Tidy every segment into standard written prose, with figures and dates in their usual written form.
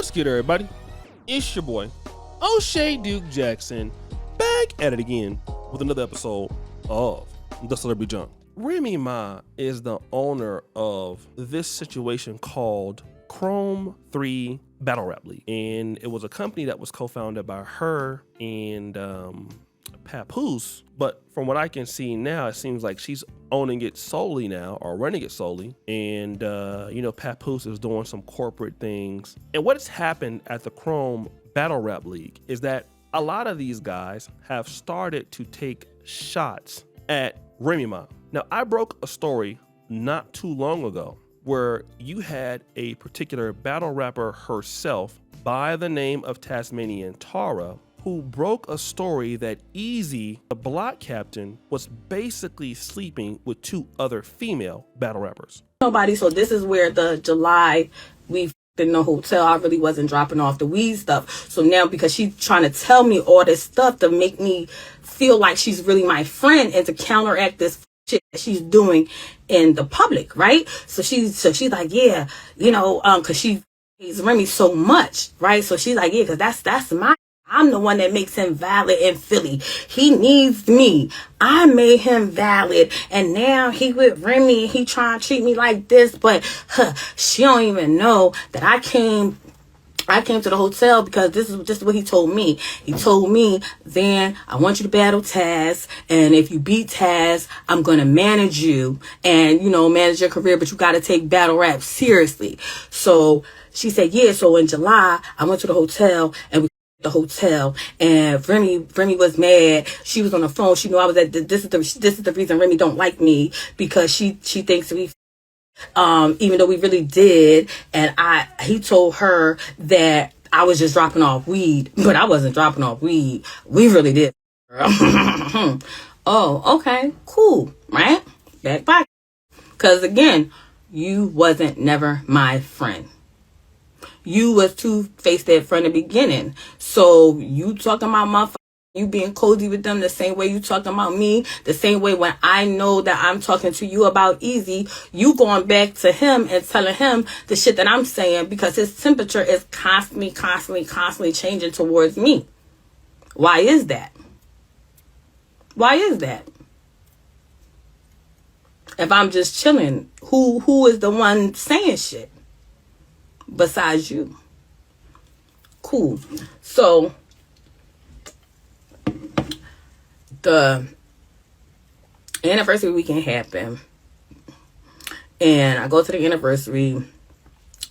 What's good, everybody? It's your boy, O'Shea Duke Jackson, back at it again with another episode of The Celebrity Junk. Remy Ma is the owner of this situation called Chrome 3 Battle Rap League. And it was a company that was co-founded by her and Papoose. But from what I can see now, it seems like she's owning it solely now, or running it solely. And, Papoose is doing some corporate things. And what has happened at the Chrome Battle Rap League is that a lot of these guys have started to take shots at Remy Ma. Now, I broke a story not too long ago where you had a particular battle rapper herself by the name of Tasmanian Tara, who broke a story that Eazy, the block captain, was basically sleeping with two other female battle rappers. Nobody. So this is where the July we in the hotel, I really wasn't dropping off the weed stuff. So now, because she's trying to tell me all this stuff to make me feel like she's really my friend and to counteract this shit that she's doing in the public, right? So she's like, yeah, cause she hates Remy so much, right? So she's like, yeah, cause that's I'm the one that makes him valid in Philly. He needs me. I made him valid. And now he with Remy and he trying to treat me like this. But she don't even know that I came to the hotel because this is what he told me. He told me, then I want you to battle Taz. And if you beat Taz, I'm going to manage you and, manage your career. But you got to take battle rap seriously. So she said, yeah. So in July, I went to the hotel and we and Remy was mad. She was on the phone. She knew I was at this is the reason Remy don't like me, because she thinks we even though we really did. And he told her that I was just dropping off weed, but I wasn't dropping off weed. We really did. Oh, okay, cool, right? Back. Because again, you wasn't never my friend. You was two-faced that from the beginning. So you talking about motherfuckers, you being cozy with them the same way you talking about me, the same way when I know that I'm talking to you about Eazy, you going back to him and telling him the shit that I'm saying because his temperature is constantly changing towards me. Why is that? If I'm just chilling, who is the one saying shit? Besides you. Cool. So the anniversary weekend happened, and I go to the anniversary,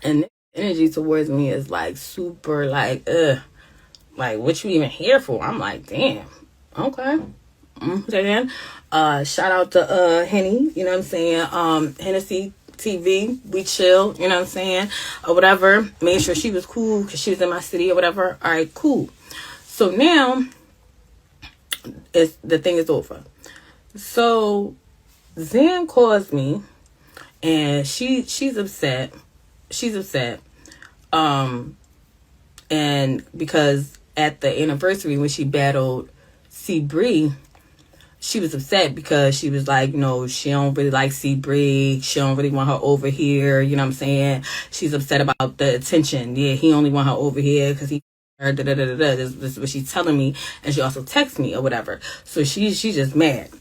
and the energy towards me is like super like what you even here for? I'm like, damn, okay. Then shout out to Henny, you know what I'm saying? Hennessy TV, we chill, you know what I'm saying, or whatever. Made sure she was cool because she was in my city or whatever. All right, cool. So now the thing is over. So Zen calls me and she's upset. And because at the anniversary when she battled C Bree, she was upset because she was like, she don't really like C Bree. She don't really want her over here. You know what I'm saying? She's upset about the attention. Yeah, he only want her over here because he her This is what she's telling me. And she also texts me or whatever. So she's just mad.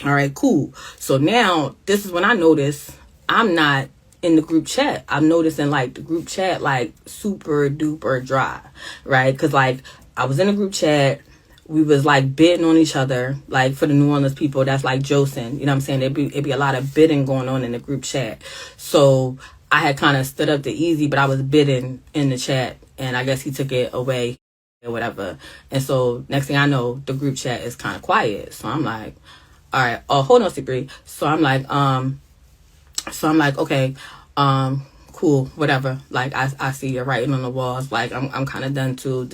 All right, cool. So now this is when I notice I'm not in the group chat. I'm noticing like the group chat like super duper dry, right? Because like I was in a group chat. We was like bidding on each other, like for the New Orleans people, that's like Josin. You know what I'm saying? It'd be a lot of bidding going on in the group chat. So I had kind of stood up to Eazy, but I was bidding in the chat, and I guess he took it away or whatever. And so next thing I know, the group chat is kind of quiet. So I'm like, all right, hold on, Secret. So I'm like, okay, cool, whatever. Like I see you're writing on the walls. Like I'm kind of done too.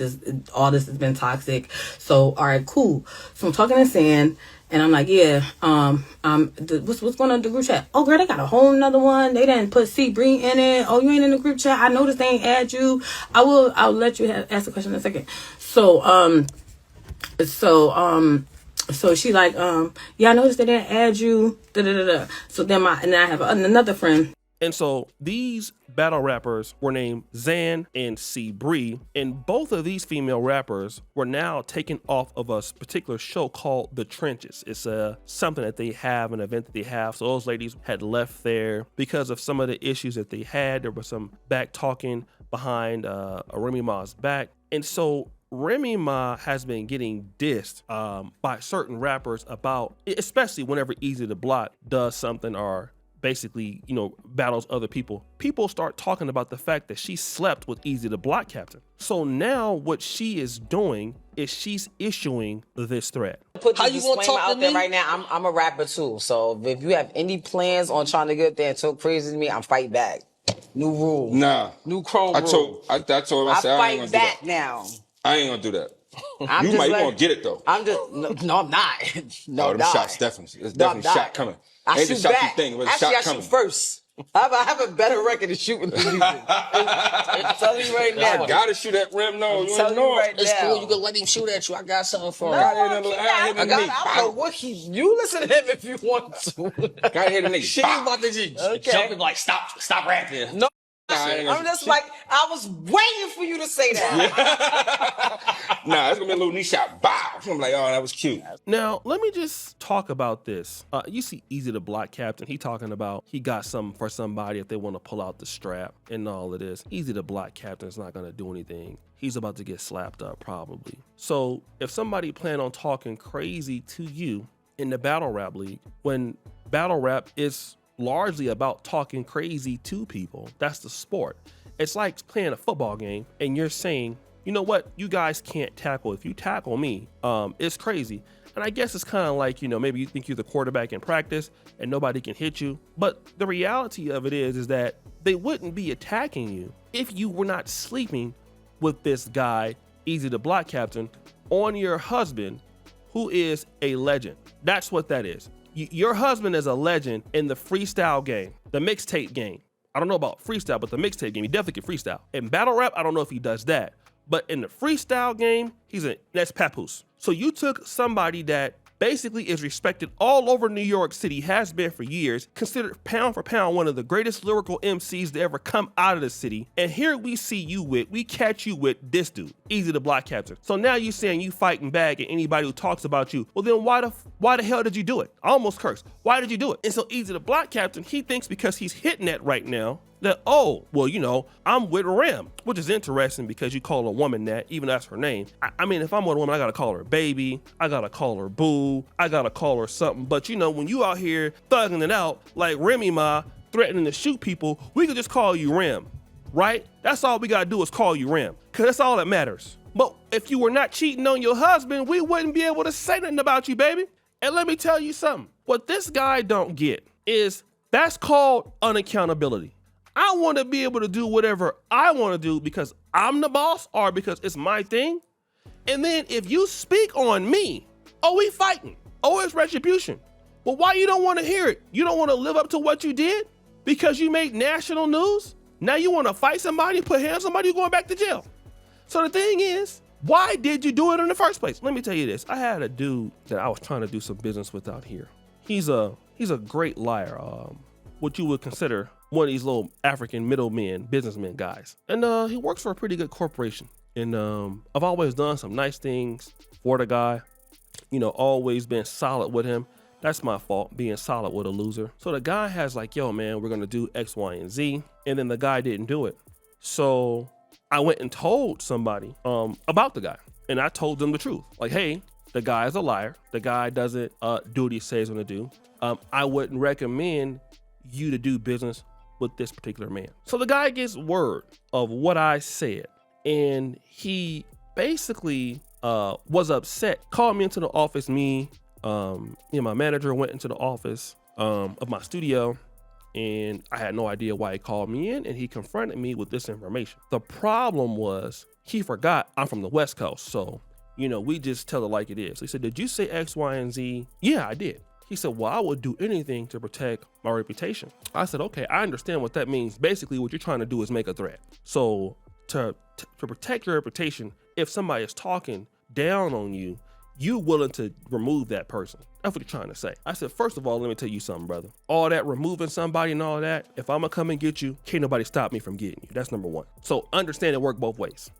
All this has been toxic. So all right, cool. So I'm talking to San, and I'm like, yeah. What's going on in the group chat? Oh, girl, they got a whole nother one. They didn't put C Bree in it. Oh, you ain't in the group chat. I noticed they ain't add you. I'll let you ask the question in a second. So she like, yeah, I noticed they didn't add you. So then I have another friend And so these battle rappers were named Zan and C. Bree, and both of these female rappers were now taken off of a particular show called The Trenches. It's something that they have, an event that they have. So those ladies had left there because of some of the issues that they had. There was some back talking behind Remy Ma's back, and so Remy Ma has been getting dissed by certain rappers about, especially whenever Eazy the Block does something or basically, battles other people. People start talking about the fact that she slept with Eazy the Block Captain. So now what she is doing is she's issuing this threat. Put how you want to talk out there right now? I'm a rapper too. So if you have any plans on trying to get there and talk crazy to me, I'm fight back. New rule. Nah. New chrome rule. I told him, I said, I ain't gonna do that. Fight back now. I ain't gonna do that. You gonna get it though. I'm just no, I'm not. No, them shots definitely. There's definitely a shot coming. Ain't the shot you think, but a shot coming. Shoot first. I have a better record of shooting than you do. I'm telling you right now. I gotta shoot at Rem. No, you ain't know it. It's cool. You can let him shoot at you. I got something for him. I don't know what you listen to him if you want to. Gotta hit the nigga. She about to just jumping like stop rapping. No. I'm just like, I was waiting for you to say that. Nah, it's gonna be a little knee shot. Bow. I'm like, oh, that was cute. Now, let me just talk about this. You see Eazy the Block Captain, he talking about he got something for somebody if they want to pull out the strap and all of this. Eazy the Block Captain's not gonna do anything. He's about to get slapped up probably. So if somebody plan on talking crazy to you in the battle rap league, when battle rap is largely about talking crazy to people, that's the sport. It's like playing a football game and you're saying, you know what, you guys can't tackle. If you tackle me, it's crazy. And I guess it's kind of like, maybe you think you're the quarterback in practice and nobody can hit you. But the reality of it is that they wouldn't be attacking you if you were not sleeping with this guy, Eazy the Block Captain, on your husband, who is a legend. That's what that is. Your husband is a legend in the freestyle game, the mixtape game. I don't know about freestyle, but the mixtape game, he definitely can freestyle. In battle rap, I don't know if he does that. But in the freestyle game, that's papoose. So you took somebody that basically is respected all over New York City, has been for years, considered pound for pound one of the greatest lyrical MCs to ever come out of the city. And here we catch you with this dude, Eazy the Block Captain. So now you saying you fighting back at anybody who talks about you. Well, then why the hell did you do it? I almost cursed. Why did you do it? And so Eazy the Block Captain, he thinks because he's hitting that right now, that, I'm with Rem, which is interesting because you call a woman that, even though that's her name. I mean, if I'm with a woman, I gotta call her baby, I gotta call her boo, I gotta call her something. But when you out here thugging it out like Remy Ma, threatening to shoot people, we could just call you Rem, right? That's all we gotta do is call you Rem, because that's all that matters. But if you were not cheating on your husband, we wouldn't be able to say nothing about you, baby. And let me tell you something. What this guy don't get is that's called unaccountability. I want to be able to do whatever I want to do because I'm the boss or because it's my thing. And then if you speak on me, we fighting. It's retribution. But why you don't want to hear it? You don't want to live up to what you did because you made national news? Now you want to fight somebody, put hands on somebody, you're going back to jail. So the thing is, why did you do it in the first place? Let me tell you this. I had a dude that I was trying to do some business with out here. He's a great liar. What you would consider one of these little African middlemen, businessmen guys. And he works for a pretty good corporation. And I've always done some nice things for the guy, always been solid with him. That's my fault, being solid with a loser. So the guy has like, yo, man, we're gonna do X, Y, and Z. And then the guy didn't do it. So I went and told somebody about the guy. And I told them the truth. Like, hey, the guy is a liar. The guy doesn't do what he says he's gonna do. I wouldn't recommend you to do business with this particular man. So the guy gets word of what I said, and he basically was upset, called me into the office. My manager went into the office of my studio, and I had no idea why he called me in, and he confronted me with this information. The problem was he forgot I'm from the West Coast, so we just tell it like it is. He said, did you say X, Y, and Z? Yeah, I did. He said, well, I would do anything to protect my reputation. I said, okay, I understand what that means. Basically, what you're trying to do is make a threat. So to protect your reputation, if somebody is talking down on you, you willing to remove that person. That's what you're trying to say. I said, first of all, let me tell you something, brother. All that removing somebody and all that, if I'm gonna come and get you, can't nobody stop me from getting you. That's number one. So understand it work both ways.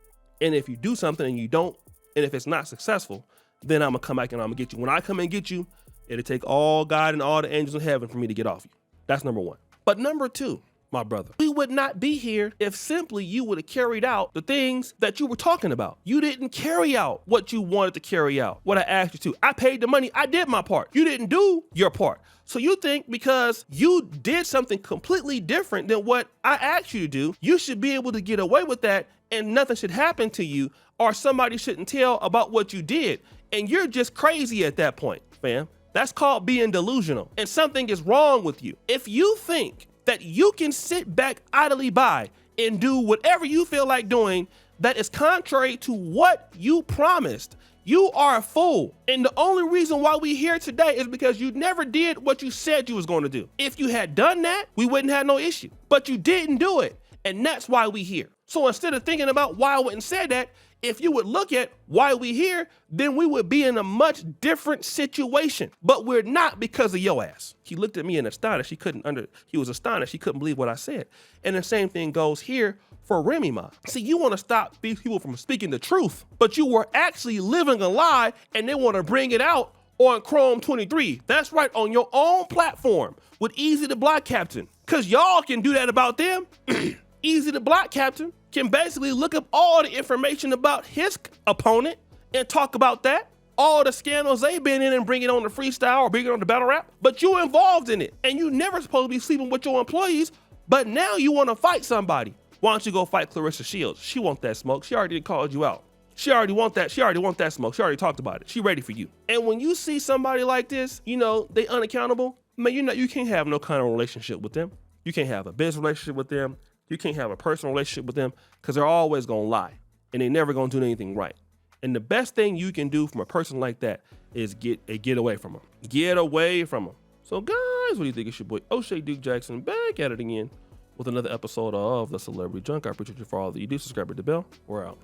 And if you do something and you don't, and if it's not successful, then I'm gonna come back and I'm gonna get you. When I come and get you, it'll take all God and all the angels in heaven for me to get off you. That's number one. But number two, my brother, we would not be here if simply you would have carried out the things that you were talking about. You didn't carry out what you wanted to carry out, what I asked you to. I paid the money, I did my part. You didn't do your part. So you think because you did something completely different than what I asked you to do, you should be able to get away with that and nothing should happen to you or somebody shouldn't tell about what you did. And you're just crazy at that point, fam. That's called being delusional and something is wrong with you. If you think that you can sit back idly by and do whatever you feel like doing that is contrary to what you promised, you are a fool. And the only reason why we here today is because you never did what you said you was going to do. If you had done that, we wouldn't have no issue, but you didn't do it. And that's why we here. So instead of thinking about why I wouldn't say that, if you would look at why we here, then we would be in a much different situation. But we're not because of your ass. He looked at me and astonished. He was astonished. He couldn't believe what I said. And the same thing goes here for Remy Ma. See, you want to stop these people from speaking the truth, but you were actually living a lie and they want to bring it out on Chrome 23. That's right, on your own platform with Eazy the Block Captain. Because y'all can do that about them. Eazy the Block Captain can basically look up all the information about his opponent and talk about that. All the scandals they've been in and bring it on the freestyle or bring it on the battle rap, but you involved in it. And you never supposed to be sleeping with your employees, but now you want to fight somebody. Why don't you go fight Clarissa Shields? She want that smoke. She already called you out. She already want that smoke. She already talked about it. She ready for you. And when you see somebody like this, you know, they unaccountable, man, you can't have no kind of relationship with them. You can't have a business relationship with them. You can't have a personal relationship with them because they're always going to lie and they never going to do anything right. And the best thing you can do from a person like that is get away from them. Get away from them. So guys, what do you think? It's your boy O'Shea Duke Jackson back at it again with another episode of The Celebrity Junk. I appreciate you for all that you do. Subscribe to the bell. We're out.